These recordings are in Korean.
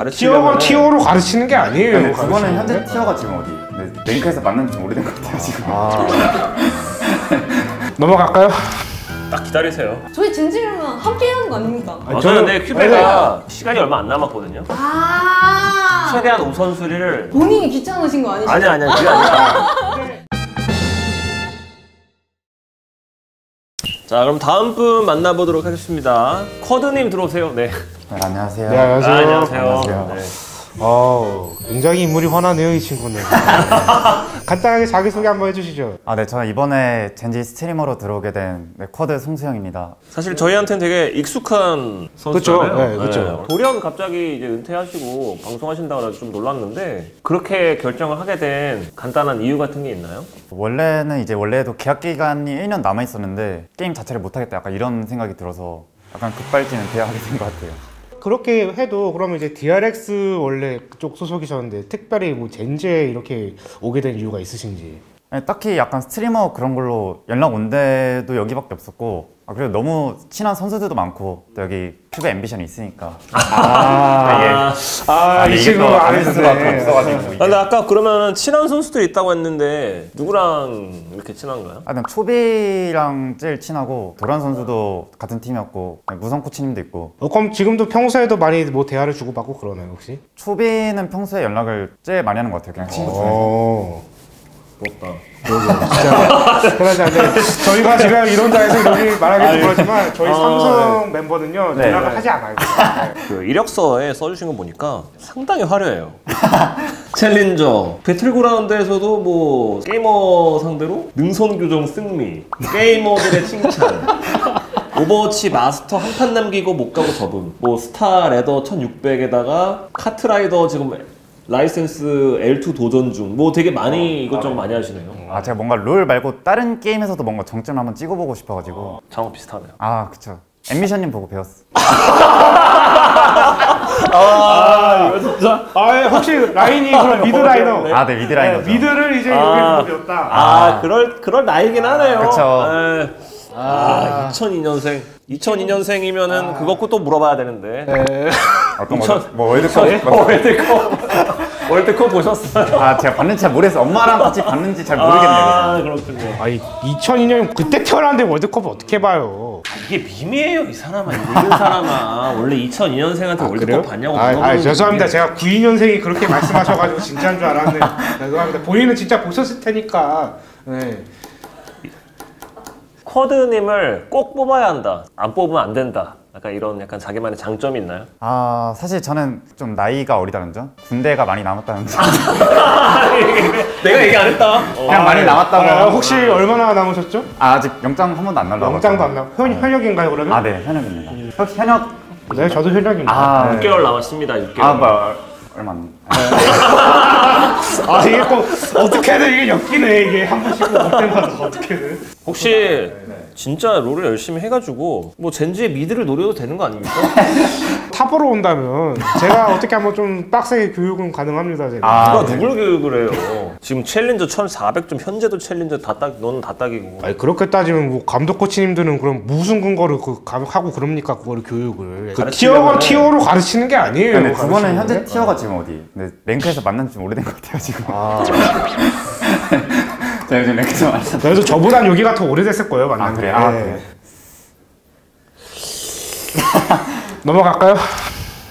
티어가 티어로 가르치는 게 아니에요. 네, 그거는 현재 티어가 지금 어디? 네, 랭크에서 만난 지 오래된 것 같아요 지금. 넘어갈까요? 딱 기다리세요. 저희 젠지면 함께 하는 거 아닙니까? 저는 근데 큐베가 시간이 얼마 안 남았거든요. 아 최대한 우선순위를 본인이 귀찮으신 거 아니시죠? 아니야 그게 아니라. 자 그럼 다음 분 만나보도록 하겠습니다. 쿼드님 들어오세요. 네. 네, 안녕하세요. 네, 안녕하세요. 안녕하세요. 네. 굉장히 인물이 훤하네요, 이 친구는. 간단하게 자기소개 한번 해주시죠. 네, 저는 이번에 젠지 스트리머로 들어오게 된 쿼드 송수영입니다. 사실 저희한테는 되게 익숙한 선수잖아요. 그쵸, 네, 그쵸. 돌연 갑자기 이제 은퇴하시고 방송하신다고 해서 좀 놀랐는데 그렇게 결정을 하게 된 간단한 이유 같은 게 있나요? 원래는 원래도 계약 기간이 1년 남아 있었는데 게임 자체를 못하겠다 약간 이런 생각이 들어서 약간 급발진 은퇴하게 된 것 같아요. 그렇게 해도 그러면 이제 DRX 원래 그쪽 소속이셨는데 특별히 뭐 젠지에 이렇게 오게 된 이유가 있으신지? 아니, 딱히 약간 스트리머 그런 걸로 연락 온 데도 여기밖에 없었고 그리고 너무 친한 선수들도 많고 또 여기 큐베 앰비션이 있으니까 이 친구 안 했네. 근데 아까 그러면 친한 선수들이 있다고 했는데 누구랑 이렇게 친한가요? 난 초비랑 제일 친하고 도란 선수도 같은 팀이었고 무성 코치님도 있고. 그럼 지금도 평소에도 많이 뭐 대화를 주고받고 그러나요 혹시? 초비는 평소에 연락을 제일 많이 하는 것 같아요. 그냥 친구 중에서. 부럽다. 진짜 편하지 않네. 저희가 지금 이런 자리에서 여기 말하기 좀 그렇지만 저희 삼성 멤버는요 연락을 하지 않아요. 그 이력서에 써주신 거 보니까 상당히 화려해요. 챌린저, 배틀그라운드에서도 뭐 게이머 상대로 능선 교정 승리, 게이머들의 칭찬, 오버워치 마스터 한 판 남기고 못 가고 접음, 뭐 스타 레더 1600에다가 카트라이더 지금 라이센스 L2 도전 중, 뭐 되게 많이 이것저것 많이 하시네요. 제가 뭔가 롤 말고 다른 게임에서도 뭔가 정점을 한번 찍어보고 싶어가지고. 장어 비슷하네요. 그쵸. 앰비션님 보고 배웠어. 이거 진짜? 혹시 라인이 그럼 미드 라이너? 네, 미드 라이너죠. 미드를 이제 여기 보고 배웠다. 그럴 나이긴 하네요. 그쵸. 2002년생. 2002년생이면은 그것도 또 물어봐야 되는데. 어떤 거죠? 뭐 월드컵? 월드컵 보셨어요? 제가 봤는지 잘 모르겠어요. 엄마랑 같이 봤는지 잘 모르겠네요. 그렇군요. 2002년 그때 태어났는데 월드컵을 어떻게 봐요? 이게 밈이에요, 이 사람아. 읽은 사람아. 원래 2002년생한테 월드컵 그래요? 봤냐고 물어보는 죄송합니다. 제가 92년생이 그렇게 말씀하셔가지고 진짜인 줄 알았는데 죄송합니다. 본인은 진짜 보셨을 테니까. 네. 쿼드님을 꼭 뽑아야 한다. 안 뽑으면 안 된다. 약간 이런 자기만의 장점이 있나요? 사실 저는 좀 나이가 어리다는 점? 군대가 많이 남았다는 점. 내가 얘기 안 했다. 그냥 많이 남았다고. 혹시 얼마나 남으셨죠? 아직 영장 한 번도 안 날라왔어요. 영장도 안 나고 현역인가요 그러면? 네, 현역입니다. 혹시 현역? 네, 저도 현역입니다. 6개월 남았습니다. 6개월. 얼마 안. 이게 또 어떻게든 이게 엮이네. 이게 한 번씩 올 때마다 어떻게든. 혹시 진짜 롤을 열심히 해가지고 뭐 젠지의 미드를 노려도 되는 거 아닙니까? 탑으로 온다면 제가 어떻게 한번 좀 빡세게 교육은 가능합니다. 제가. 누가 누굴 교육을 해요? 지금 챌린저 1400점 현재도 챌린저 너는 다 딱이고. 그렇게 따지면 뭐 감독 코치님들은 그럼 무슨 근거를 하고 그럽니까 그거를 교육을? 가르치려면 티어로 가르치는 게 아니에요. 근데 그거는 현재 티어가 지금 어디? 네, 랭크에서 만난 지 오래된 것 같아요 지금. 제가 요즘 랭크에서 만났어요. 그래도 저보단 여기가 더 오래됐을 거예요 만난 게. 그래요? 그래. 넘어갈까요?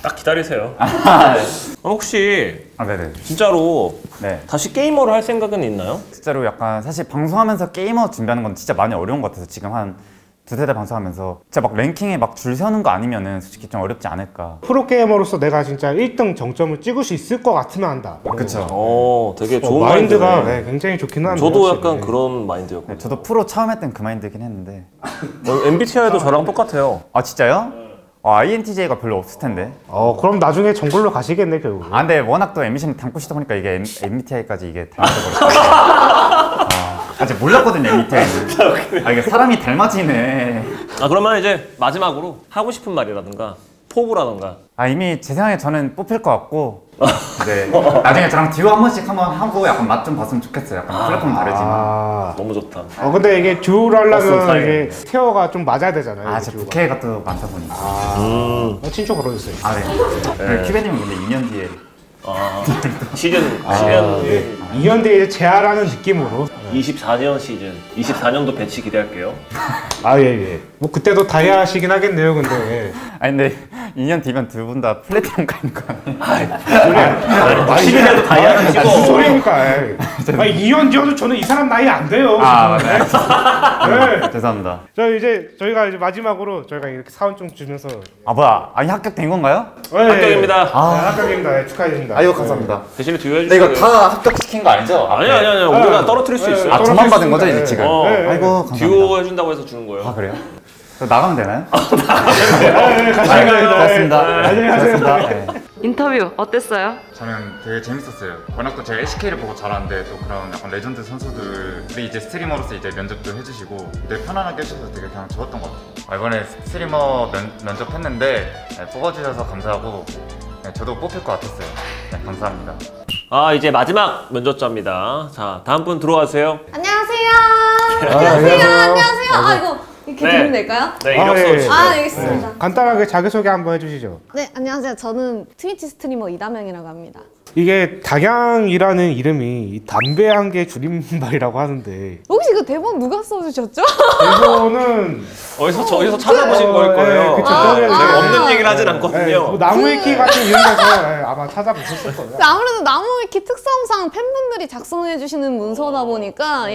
딱 기다리세요. 혹시 네네. 진짜로 네. 다시 게이머를 할 생각은 있나요? 진짜로 약간 사실 방송하면서 게이머 준비하는 건 진짜 많이 어려운 것 같아서 지금 한 두세 달 방송하면서 진짜 막 랭킹에 막 줄 서는 거 아니면은 솔직히 좀 어렵지 않을까. 프로게이머로서 내가 진짜 1등 정점을 찍을 수 있을 것 같으면 한다. 그쵸. 되게 좋은 마인드가 마인드네. 굉장히 좋긴 한데. 저도 확실히. 약간 그런 마인드였거든요. 저도 프로 처음 할 땐 그 마인드긴 했는데. MBTI도 저랑 똑같아요. 진짜요? INTJ가 별로 없을 텐데. 그럼 나중에 정글로 가시겠네 결국. 근데 워낙 또 앰비션이 닮고 싶다 보니까 이게 MBTI까지 이게 닮아져버렸어요. 아직 몰랐거든요 MBTI는. 이게 사람이 닮아지네. 그러면 이제 마지막으로 하고 싶은 말이라든가 포부라든가. 이미 제 생각에 저는 뽑힐 것 같고 네. 나중에 저랑 듀오 한 번씩 한번 하고 약간 맛 좀 봤으면 좋겠어요. 약간 플랫폼 다르지만. 너무 좋다. 근데 이게 듀오를 버스 하려면 사이에. 이게 스퀘어가 좀 맞아야 되잖아요. 아, 이게 제 듀오가. 부캐가 또 많다 보니까. 친추 걸어주세요. 아, 네. 큐베님은 근데 2년 뒤에. 시즌 2년 뒤에 재활하는 느낌으로. 24년 시즌 24년도 배치 기대할게요. 예. 뭐 그때도 다이아 하시긴 하겠네요, 근데. 아니, 근데 2년 뒤면 두 분 다 플래티넘 가는 거 아니에요? 12년도 다이아를 무슨 치고 소리입니까? 2년 뒤여도 저는 이 사람 나이 안 돼요. 아, 네. 죄송합니다. 저희가 이제 마지막으로 저희가 이렇게 사원 좀 주면서. 아, 뭐야. 아니, 합격된 건가요? 합격입니다. 합격입니다. 네, 축하드립니다. 아이고, 감사합니다. 대신에 듀오 근데 해주세요. 이거 다 합격시킨 거 아니죠? 아니 우리가 떨어뜨릴 수 있어요. 아, 저만 받은 거죠, 이제 지금? 네. 아이고, 감사합니다. 듀오 해준다고 해서 주는 거예요. 아, 그래요? 저 나가면 되나요? 네, 같이 아, 가요. 고맙습니다. 안녕히 가세요. 고맙습니다. 네. 인터뷰 어땠어요? 저는 되게 재밌었어요. 워낙 또 제가 LCK를 보고 자랐는데 또 그런 약간 레전드 선수들이 이제 스트리머로서 이제 면접도 해주시고 되게 편안하게 해주셔서 되게 그냥 좋았던 것 같아요. 이번에 스트리머 면접했는데 뽑아주셔서 감사하고 저도 뽑힐 것 같았어요. 네, 감사합니다. 이제 마지막 면접자입니다. 자, 다음 분 들어와주세요. 안녕하세요. 안녕하세요. 이거 이렇게 네. 들으면 될까요? 네, 이력서 예. 주시죠. 알겠습니다. 간단하게 자기소개 한번 해주시죠. 네, 안녕하세요. 저는 트위치 스트리머 이다명이라고 합니다. 이게 닭양이라는 이름이 이 담배 한 개 줄임말이라고 하는데 혹시 그 대본 누가 써주셨죠? 이거는 어디서 찾아보신 걸 거예요. 그쵸, 제가 없는 얘기를 하진 뭐 않거든요. 나무위키 같은 이런 데서 아마 찾아보셨을 거예요. 아무래도 나무위키 특성상 팬분들이 작성해주시는 문서다 보니까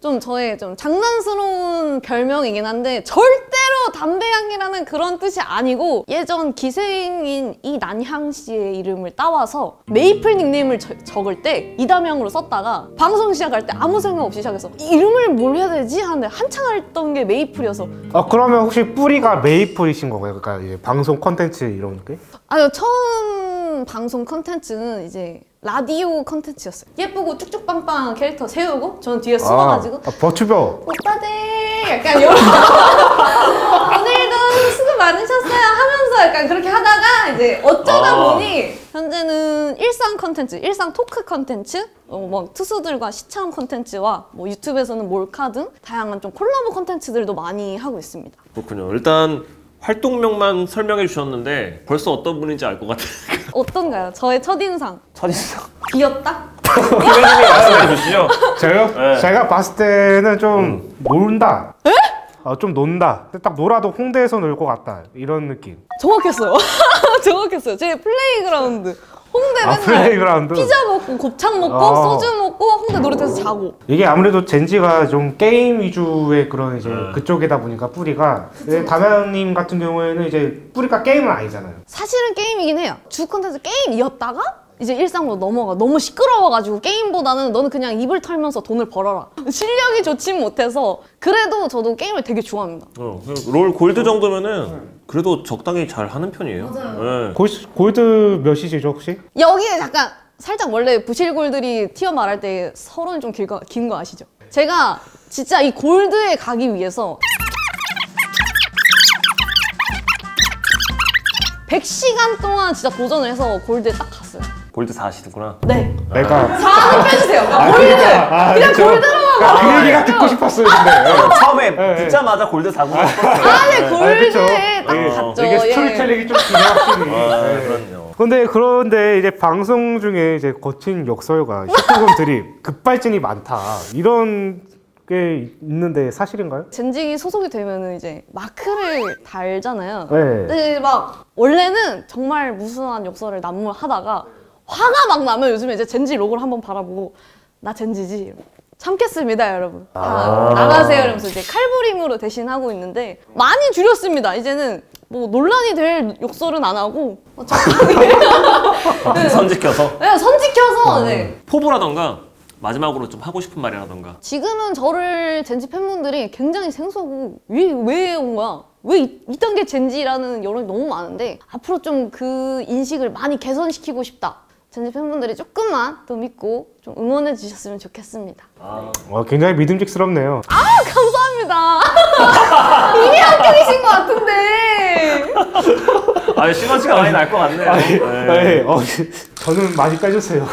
좀 저의 좀 장난스러운 별명이긴 한데 절대로 담배향이라는 그런 뜻이 아니고 예전 기생인 이난향 씨의 이름을 따와서 메이플 닉네임을 적을 때 이다명으로 썼다가 방송 시작할 때 아무 생각 없이 시작해서 이 이름을 뭘 해야 되지? 하는데 한창 했던 게 메이플이어서 그러면 혹시 뿌리가 메이플이신 건가요? 그러니까 이제 방송 콘텐츠 이런 게? 아니요, 처음 방송 컨텐츠는 이제 라디오 컨텐츠였어요. 예쁘고 쭉쭉빵빵한 캐릭터 세우고 저는 뒤에 숨어가지고 버추버. 오빠들 약간 이런 오늘도 수고 많으셨어요 하면서 약간 그렇게 하다가 이제 어쩌다 보니 현재는 일상 컨텐츠, 일상 토크 컨텐츠, 뭐 투수들과 시참 컨텐츠와 뭐 유튜브에서는 몰카 등 다양한 좀 콜라보 컨텐츠들도 많이 하고 있습니다. 그렇군요. 일단 활동명만 설명해 주셨는데 벌써 어떤 분인지 알 것 같아요. 어떤가요? 저의 첫인상 첫인상. 귀엽다? 기자님이 말씀해 주시죠. 저요? 네. 제가 봤을 때는 좀 논다. 에? 좀 논다. 딱 놀아도 홍대에서 놀 것 같다. 이런 느낌. 정확했어요. 정확했어요. 제 플레이그라운드. 홍대 맨날 플레이그라운드. 피자 먹고 곱창 먹고 소주 먹고 홍대 놀이터에서 자고. 이게 아무래도 젠지가 좀 게임 위주의 그런 이제 그쪽이다 보니까 뿌리가 다나님 같은 경우에는 이제 뿌리가 게임은 아니잖아요. 사실은 게임이긴 해요. 주 콘텐츠 게임이었다가 이제 일상으로 넘어가. 너무 시끄러워가지고 게임보다는 너는 그냥 입을 털면서 돈을 벌어라. 실력이 좋진 못해서 그래도 저도 게임을 되게 좋아합니다. 롤 골드 정도면은 그래도 적당히 잘 하는 편이에요. 맞아요. 골드 몇이시죠 혹시? 여기에 잠깐 살짝 원래 부실골들이 티어 말할 때 서론이 좀 긴 거 아시죠? 제가 진짜 이 골드에 가기 위해서 100시간 동안 진짜 도전을 해서 골드에 딱 갔어요. 골드 4시구나. 네. 내가 4는 빼주세요. 골드! 그냥 골드로만 그 얘기가 듣고 싶었어요 근데. 처음에 듣자마자 골드 4구나. 네, 골드에 딱 예. 갔죠. 이게 스토리텔링이 좀 중요 확실히. 그럼요. 그런데 이제 방송 중에 이제 거친 역설과 19금 드립, 급발진이 많다 이런 게 있는데 사실인가요? 젠지 소속이 되면은 이제 마크를 달잖아요. 네. 근데 막 원래는 정말 무수한 역설을 난무하다가 화가 막 나면 요즘에 이제 젠지 로고를 한번 바라보고 나 젠지지 참겠습니다 여러분 나가세요 이러면서 이제 칼부림으로 대신하고 있는데 많이 줄였습니다. 이제는 뭐 논란이 될 욕설은 안 하고 적당히 선지켜서. 네, 선지켜서 네. 포부라던가 마지막으로 좀 하고 싶은 말이라던가. 지금은 저를 젠지 팬분들이 굉장히 생소하고 왜 온 거야? 왜 이딴 게 젠지라는 여론이 너무 많은데 앞으로 좀 그 인식을 많이 개선시키고 싶다. 젠지 팬분들이 조금만 더 믿고 좀 응원해 주셨으면 좋겠습니다. 굉장히 믿음직스럽네요. 감사합니다. 이미 합격이신 것 같은데. 아, 시너지가 많이 날 것 같네요. 네. 저는 많이 빼주세요.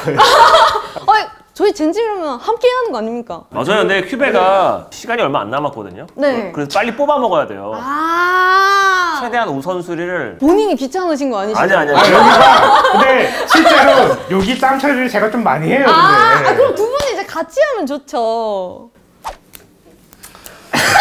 저희 젠지면 함께 하는 거 아닙니까? 맞아요. 근데 큐베가 시간이 얼마 안 남았거든요. 네. 그래서 빨리 뽑아 먹어야 돼요. 아. 최대한 우선순위를. 본인이 귀찮으신 거 아니시죠? 아니. 근데 실제로 여기 땀 처리를 제가 좀 많이 해요. 근데. 그럼 두 분이 이제 같이 하면 좋죠.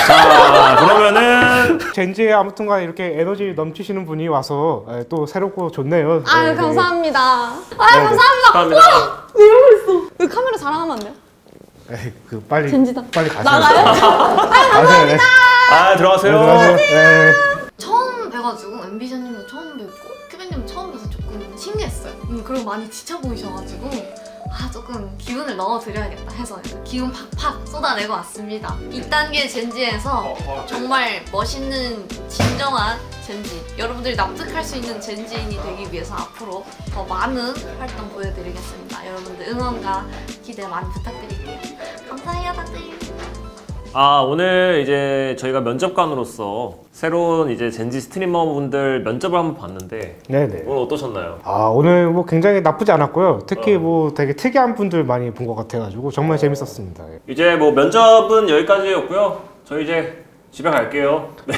자, 그러면은 젠지에 아무튼간 이렇게 에너지 넘치시는 분이 와서 또 새롭고 좋네요. 아유, 네, 감사합니다. 네. 감사합니다. 감사합니다. 왜 이러고 있어? 이 카메라 자랑하면 안 돼요? 빨리 젠지다. 빨리 가세요. 나가요? 감사합니다. 아, 들어가세요. 네. 처음 뵈가지고 엠비션님도 처음 뵙고 큐베님 처음 뵈서 조금 신기했어요. 그리고 많이 지쳐 보이셔가지고 조금 기운을 넣어드려야겠다 해서 기운 팍팍 쏟아내고 왔습니다. 2단계 젠지에서 정말 멋있는 진정한 젠지, 여러분들이 납득할 수 있는 젠지인이 되기 위해서 앞으로 더 많은 활동 보여드리겠습니다. 여러분들 응원과 기대 많이 부탁드릴게요. 감사해요 다들. 오늘 이제 저희가 면접관으로서 새로운 이제 젠지 스트리머분들 면접을 한번 봤는데 네네. 오늘 어떠셨나요? 오늘 뭐 굉장히 나쁘지 않았고요. 특히 뭐 되게 특이한 분들 많이 본 것 같아가지고 정말 재밌었습니다. 이제 뭐 면접은 여기까지였고요. 저희 이제 집에 갈게요. 네,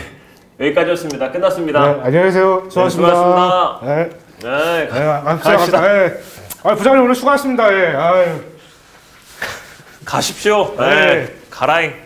여기까지였습니다. 끝났습니다. 네, 안녕히 계세요. 수고하셨습니다. 수고하셨습니다. 네. 네, 수고하셨습니다. 네. 부장님 오늘 수고하셨습니다. 예. 아유. 가십시오. 네. 가라잉.